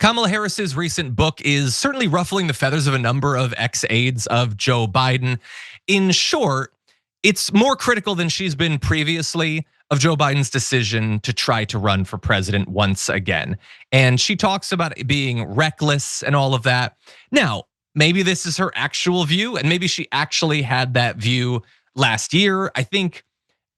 Kamala Harris's recent book is certainly ruffling the feathers of a number of ex-aides of Joe Biden. In short, it's more critical than she's been previously of Joe Biden's decision to try to run for president once again. And she talks about it being reckless and all of that. Now, maybe this is her actual view, and maybe she actually had that view last year. I think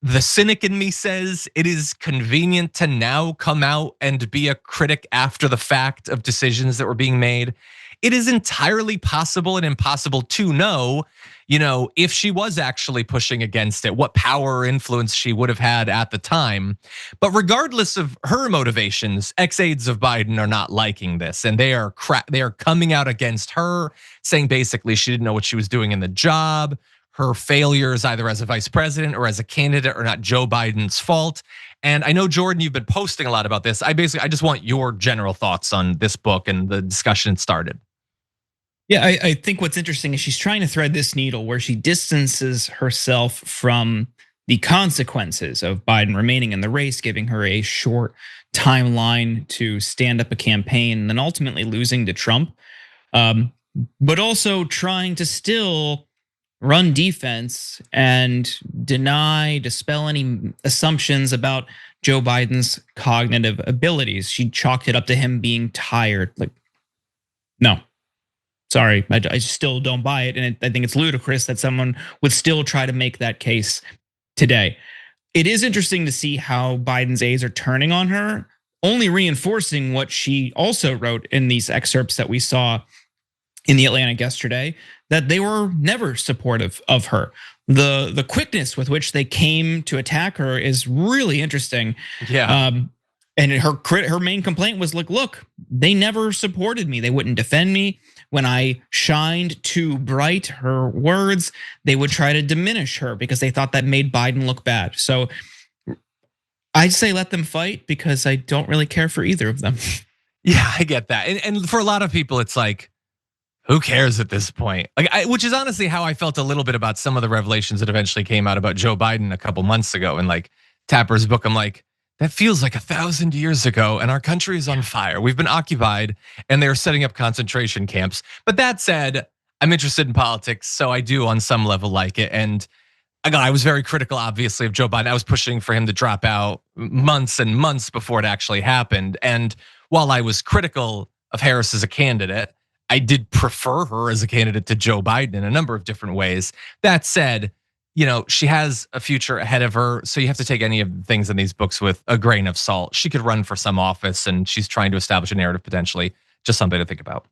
the cynic in me says it is convenient to now come out and be a critic after the fact of decisions that were being made. It is entirely possible and impossible to know, if she was actually pushing against it, what power or influence she would have had at the time. But regardless of her motivations, ex-aides of Biden are not liking this, and they are coming out against her, saying basically she didn't know what she was doing in the job. Her failures either as a vice president or as a candidate are not Joe Biden's fault. And I know, Jordan, you've been posting a lot about this. I just want your general thoughts on this book and the discussion it started. Yeah, I think what's interesting is she's trying to thread this needle where she distances herself from the consequences of Biden remaining in the race, giving her a short timeline to stand up a campaign and then ultimately losing to Trump. But also trying to still run defense and dispel any assumptions about Joe Biden's cognitive abilities. She chalked it up to him being tired. Like, no, sorry, I still don't buy it. And I think it's ludicrous that someone would still try to make that case today. It is interesting to see how Biden's aides are turning on her, only reinforcing what she also wrote in these excerpts that we saw in the Atlantic yesterday, that they were never supportive of her. The quickness with which they came to attack her is really interesting. Yeah. And her main complaint was like, look, they never supported me. They wouldn't defend me. When I shined too bright, her words, they would try to diminish her because they thought that made Biden look bad. So I'd say let them fight because I don't really care for either of them. Yeah, I get that. And for a lot of people, it's like, who cares at this point? Which is honestly how I felt a little bit about some of the revelations that eventually came out about Joe Biden a couple months ago. And like Tapper's book, I'm like, that feels like 1,000 years ago, and our country is on fire. We've been occupied, and they're setting up concentration camps. But that said, I'm interested in politics, so I do on some level like it. And I was very critical, obviously, of Joe Biden. I was pushing for him to drop out months and months before it actually happened. And while I was critical of Harris as a candidate, I did prefer her as a candidate to Joe Biden in a number of different ways. That said, she has a future ahead of her, so you have to take any of the things in these books with a grain of salt. She could run for some office, and she's trying to establish a narrative potentially. Just something to think about.